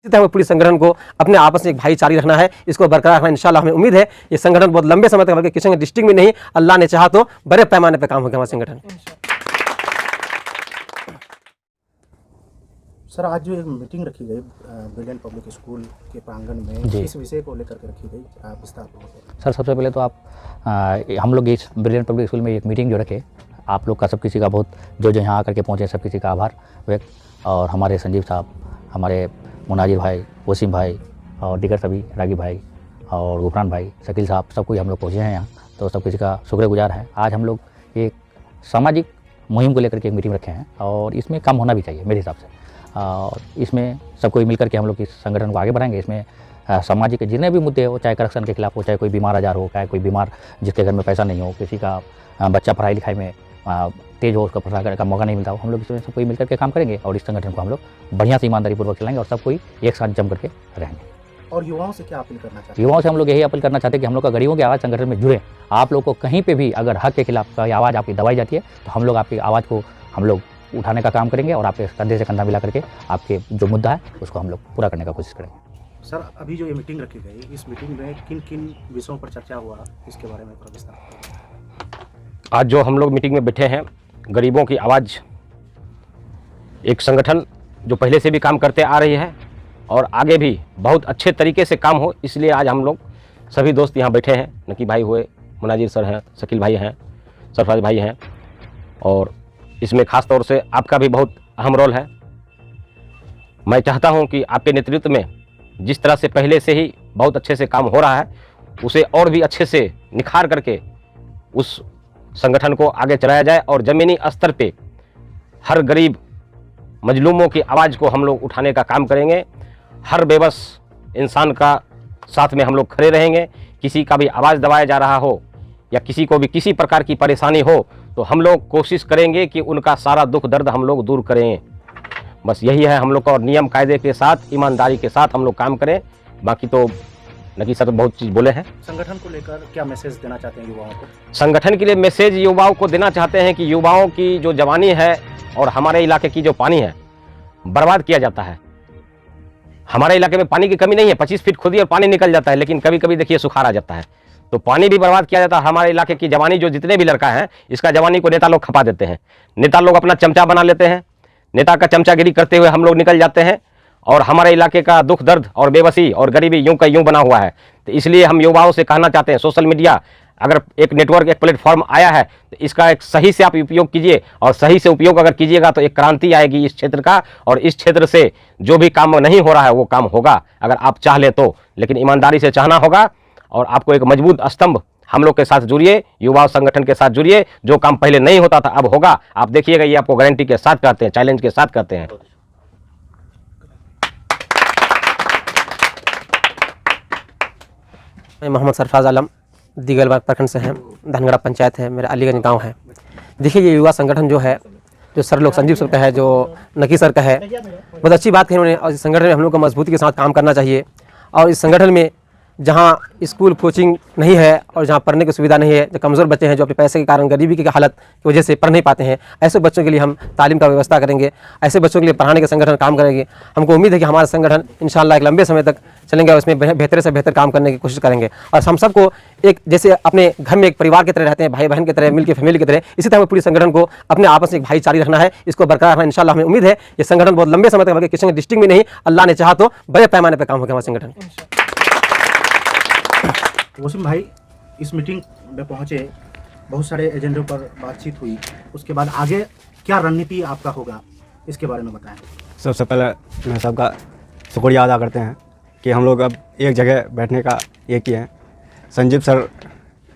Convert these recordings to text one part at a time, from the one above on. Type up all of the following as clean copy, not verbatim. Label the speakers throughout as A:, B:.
A: इसी तरह पूरी संगठन को अपने आपस में एक भाईचारी रखना है, इसको बरकरार रखना। इंशाल्लाह हमें उम्मीद है ये संगठन बहुत लंबे समय तक बल्कि किशनगंज डिस्ट्रिक्ट में नहीं, अल्लाह ने चाहा तो बड़े पैमाने पर काम होगा हमारा संगठन।
B: सर, आज जो एक मीटिंग रखी गई ब्रिलियंट पब्लिक स्कूल के प्रांगण में, इस विषय को लेकर के रखी गई, आप विस्तार पूर्वक।
C: सर, सबसे पहले तो हम लोग इस ब्रिलियंट पब्लिक स्कूल में एक मीटिंग जो रखे, आप लोग का सब किसी का बहुत जो यहाँ आकर के पहुँचे सब किसी का आभार व्यक्त, और हमारे संजीव साहब, हमारे मुनाजिर भाई, वसीम भाई और दीगर सभी रागी भाई और गुफरान भाई, शकील साहब, सब कोई हम लोग पहुँचे हैं यहाँ, तो सब किसी का शुक्रगुजार है। आज हम लोग एक सामाजिक मुहिम को लेकर के एक मीटिंग रखे हैं और इसमें काम होना भी चाहिए मेरे हिसाब से, और इसमें सब कोई मिलकर के हम लोग इस संगठन को आगे बढ़ाएंगे। इसमें सामाजिक जितने भी मुद्दे हो, चाहे करप्शन के खिलाफ हो, चाहे कोई बीमार आजार हो, चाहे कोई बीमार जिसके घर में पैसा नहीं हो, किसी का बच्चा पढ़ाई लिखाई में तेज हो, उसका पढ़ाई करने का मौका नहीं मिलता हो, हम लोग इसमें सब कोई मिलकर के काम करेंगे और इस संगठन को हम लोग बढ़िया से ईमानदारी पूर्वक चलाएंगे और सब कोई एक साथ जम करके रहेंगे।
B: और युवाओं से क्या अपील करना चाहते हैं?
C: युवाओं से हम लोग यही अपील करना चाहते हैं कि हम लोग का गरीबों की आवाज़ संगठन में जुड़े। आप लोग को कहीं पे भी अगर हक के खिलाफ कोई आवाज़ आपकी दबाई जाती है तो हम लोग आपकी आवाज़ को हम लोग उठाने का काम करेंगे और आपके कंधे से कंधा मिला करके आपके जो मुद्दा है उसको हम लोग पूरा करने का कोशिश करेंगे।
B: सर, अभी जो ये मीटिंग रखी गई, इस मीटिंग में किन किन विषयों पर चर्चा हुआ, इसके बारे में थोड़ा विस्तार।
A: आज जो हम लोग मीटिंग में बैठे हैं, गरीबों की आवाज़, एक संगठन जो पहले से भी काम करते आ रही है और आगे भी बहुत अच्छे तरीके से काम हो, इसलिए आज हम लोग सभी दोस्त यहाँ बैठे हैं। नकी भाई हुए, मुनाजिर सर हैं, शकील भाई हैं, सरफराज भाई हैं, और इसमें ख़ास तौर से आपका भी बहुत अहम रोल है। मैं चाहता हूँ कि आपके नेतृत्व में जिस तरह से पहले से ही बहुत अच्छे से काम हो रहा है, उसे और भी अच्छे से निखार करके उस संगठन को आगे चलाया जाए और ज़मीनी स्तर पे हर गरीब मजलूमों की आवाज़ को हम लोग उठाने का काम करेंगे। हर बेबस इंसान का साथ में हम लोग खड़े रहेंगे। किसी का भी आवाज़ दबाया जा रहा हो या किसी को भी किसी प्रकार की परेशानी हो तो हम लोग कोशिश करेंगे कि उनका सारा दुख दर्द हम लोग दूर करें। बस यही है हम लोग का, और नियम कायदे के साथ, ईमानदारी के साथ हम लोग काम करें। बाकी तो नकी सर बहुत चीज़ बोले हैं।
B: संगठन को लेकर क्या मैसेज देना चाहते हैं युवाओं को?
A: संगठन के लिए मैसेज युवाओं को देना चाहते हैं कि युवाओं की जो जवानी है और हमारे इलाके की जो पानी है बर्बाद किया जाता है। हमारे इलाके में पानी की कमी नहीं है, 25 फीट खुदी और पानी निकल जाता है, लेकिन कभी कभी देखिए सुखाड़ आ जाता है, तो पानी भी बर्बाद किया जाता है। हमारे इलाके की जवानी जो जितने भी लड़का हैं, इसका जवानी को नेता लोग खपा देते हैं। नेता लोग अपना चमचा बना लेते हैं, नेता का चमचागिरी करते हुए हम लोग निकल जाते हैं और हमारे इलाके का दुख दर्द और बेबसी और गरीबी यूं का यूं बना हुआ है। तो इसलिए हम युवाओं से कहना चाहते हैं, सोशल मीडिया अगर एक नेटवर्क, एक प्लेटफॉर्म आया है तो इसका एक सही से आप उपयोग कीजिए, और सही से उपयोग अगर कीजिएगा तो एक क्रांति आएगी इस क्षेत्र का, और इस क्षेत्र से जो भी काम नहीं हो रहा है वो काम होगा अगर आप चाह ले तो। लेकिन ईमानदारी से चाहना होगा और आपको एक मजबूत स्तंभ हम लोग के साथ जुड़िए, युवा संगठन के साथ जुड़िए। जो काम पहले नहीं होता था अब होगा, आप देखिएगा, ये आपको गारंटी के साथ करते हैं, चैलेंज के साथ करते हैं। मैं मोहम्मद सरफराज आलम दीगलबाग प्रखंड से हैं, धनगढ़ा पंचायत है, मेरा अलीगंज गांव है। देखिए, ये युवा संगठन जो है, जो सर लोग संजीव सर का है, जो नकी सर का है, बहुत अच्छी बात है उन्होंने, और इस संगठन में हम लोग को मजबूती के साथ काम करना चाहिए। और इस संगठन में जहाँ स्कूल कोचिंग नहीं है और जहाँ पढ़ने की सुविधा नहीं है, जो कमज़ोर बच्चे हैं, जो अपने पैसे के कारण, गरीबी की हालत की वजह से पढ़ नहीं पाते हैं, ऐसे बच्चों के लिए हम तालीम का व्यवस्था करेंगे, ऐसे बच्चों के लिए पढ़ाने के संगठन काम करेंगे। हमको उम्मीद है कि हमारा संगठन इंशाल्लाह एक लंबे समय तक चलेंगे और उसमें बेहतर से बेहतर काम करने की कोशिश करेंगे। और हम सबको एक जैसे अपने घर में एक परिवार की तरह रहते हैं, भाई बहन की तरह, मिल के फैमिली की तरह, इसी तरह पूरी संगठन को अपने आपस में एक भाईचारी रखना है, इसको बरकरार रखना। इंशाल्लाह हमें उम्मीद है ये संगठन बहुत लंबे समय तक बल्कि किशनगंज डिस्ट्रिक्ट में नहीं, अल्लाह ने चाहा तो बड़े पैमाने पर काम होगा हमारा संगठन।
B: वसीम भाई, इस मीटिंग में पहुंचे, बहुत सारे एजेंडों पर बातचीत हुई, उसके बाद आगे क्या रणनीति आपका होगा, इसके बारे में बताएं।
D: सबसे पहले मैं सबका शुक्रिया अदा करते हैं कि हम लोग अब एक जगह बैठने का ये किए हैं। संजीव सर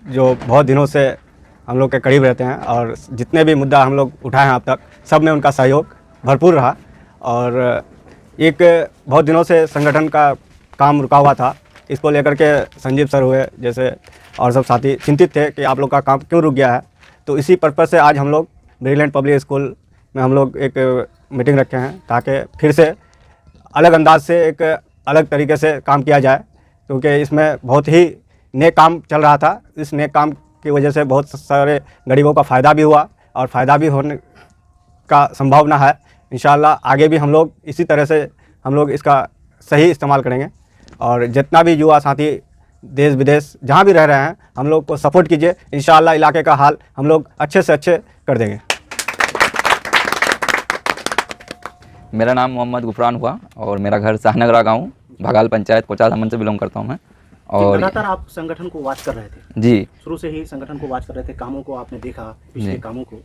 D: जो बहुत दिनों से हम लोग के करीब रहते हैं और जितने भी मुद्दा हम लोग उठाए हैं अब तक, सब में उनका सहयोग भरपूर रहा। और एक बहुत दिनों से संगठन का काम रुका हुआ था, इसको लेकर के संजीव सर हुए जैसे और सब साथी चिंतित थे कि आप लोग का काम क्यों रुक गया है। तो इसी पर्पज़ से आज हम लोग ब्रिलियंट पब्लिक स्कूल में हम लोग एक मीटिंग रखे हैं ताकि फिर से अलग अंदाज से, एक अलग तरीके से काम किया जाए, क्योंकि इसमें बहुत ही नेक काम चल रहा था। इस नेक काम की वजह से बहुत सारे गरीबों का फ़ायदा भी हुआ और फ़ायदा भी होने का संभावना है। इंशाल्लाह आगे भी हम लोग इसी तरह से हम लोग इसका सही इस्तेमाल करेंगे। और जितना भी युवा साथी देश विदेश जहाँ भी रह रहे हैं, हम लोग को सपोर्ट कीजिए। इंशाअल्लाह इलाके का हाल हम लोग अच्छे से अच्छे कर देंगे।
E: मेरा नाम मोहम्मद गुफरान हुआ और मेरा घर शाहनगरा गांव भगाल पंचायत कोचा धामन से बिलोंग करता हूं मैं। और
B: लगातार आप संगठन को वॉच कर रहे थे,
E: जी
B: शुरू से ही संगठन को वॉच कर रहे थे, कामों को आपने देखा, पिछले
E: जी।
B: कामों को,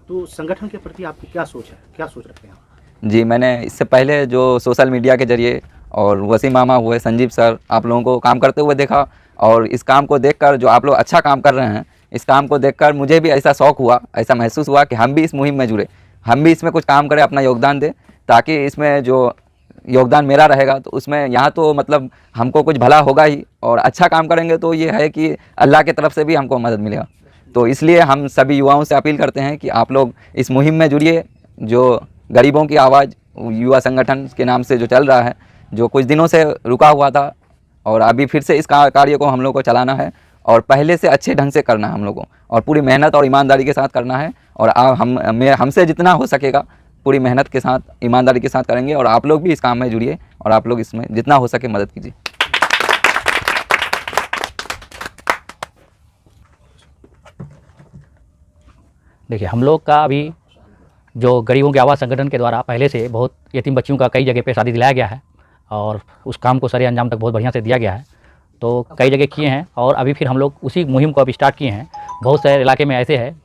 B: तो संगठन के प्रति आपकी क्या सोच है, क्या सोच रखते हैं आप?
E: जी, मैंने इससे पहले जो सोशल मीडिया के जरिए और वसीम मामा हुए, संजीव सर, आप लोगों को काम करते हुए देखा और इस काम को देखकर जो आप लोग अच्छा काम कर रहे हैं, इस काम को देखकर मुझे भी ऐसा शौक़ हुआ, ऐसा महसूस हुआ कि हम भी इस मुहिम में जुड़े, हम भी इसमें कुछ काम करें, अपना योगदान दें, ताकि इसमें जो योगदान मेरा रहेगा तो उसमें यहाँ तो मतलब हमको कुछ भला होगा ही, और अच्छा काम करेंगे तो ये है कि अल्लाह की तरफ से भी हमको मदद मिलेगा। तो इसलिए हम सभी युवाओं से अपील करते हैं कि आप लोग इस मुहिम में जुड़िए। जो गरीबों की आवाज़ युवा संगठन के नाम से जो चल रहा है, जो कुछ दिनों से रुका हुआ था, और अभी फिर से इस कार्य को हम लोग को चलाना है और पहले से अच्छे ढंग से करना है हम लोगों को, और पूरी मेहनत और ईमानदारी के साथ करना है। और हमसे जितना हो सकेगा पूरी मेहनत के साथ, ईमानदारी के साथ करेंगे, और आप लोग भी इस काम में जुड़िए और आप लोग इसमें जितना हो सके मदद कीजिए।
C: देखिए, हम लोग का अभी जो गरीबों की आवाज़ संगठन के द्वारा पहले से बहुत यतीम बच्चियों का कई जगह पे शादी दिलाया गया है और उस काम को सरे अंजाम तक बहुत बढ़िया से दिया गया है। तो कई जगह किए हैं और अभी फिर हम लोग उसी मुहिम को अभी स्टार्ट किए हैं। बहुत सारे इलाके में ऐसे है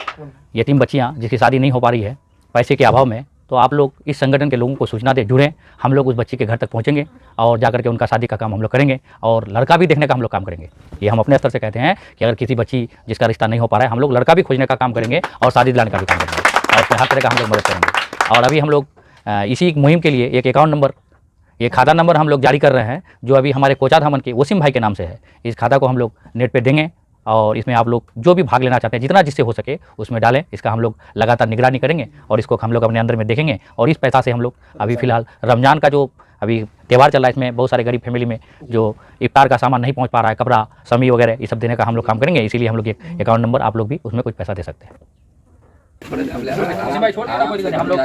C: यतीम बच्चियाँ जिसकी शादी नहीं हो पा रही है पैसे के अभाव में, तो आप लोग इस संगठन के लोगों को सूचना दे, जुड़ें। हम लोग उस बच्ची के घर तक पहुंचेंगे और जाकर के उनका शादी का काम हम लोग करेंगे, और लड़का भी देखने का हम लोग काम करेंगे। ये हम अपने स्तर से कहते हैं कि अगर किसी बच्ची जिसका रिश्ता नहीं हो पा रहा है, हम लोग लड़का भी खोजने का काम करेंगे और शादी दिलाने का भी काम करेंगे, और उसमें हर तरह का हम लोग मदद करेंगे। और अभी हम लोग इसी मुहिम के लिए एक अकाउंट नंबर, एक खाता नंबर हम लोग जारी कर रहे हैं, जो अभी हमारे कोचा धामन के वसीम भाई के नाम से है। इस खाता को हम लोग नेट पे देंगे और इसमें आप लोग जो भी भाग लेना चाहते हैं, जितना जिससे हो सके उसमें डालें। इसका हम लोग लगातार निगरानी करेंगे और इसको हम लोग अपने अंदर में देखेंगे। और इस पैसा से हम लोग अभी फ़िलहाल रमज़ान का जो अभी त्यौहार चल रहा है, इसमें बहुत सारे गरीब फैमिली में जो इफ्तार का सामान नहीं पहुंच पा रहा है, कपड़ा, समी वगैरह, ये सब देने का हम लोग काम करेंगे। इसीलिए हम लोग एक अकाउंट नंबर, आप लोग भी उसमें कुछ पैसा दे सकते हैं। हम लोग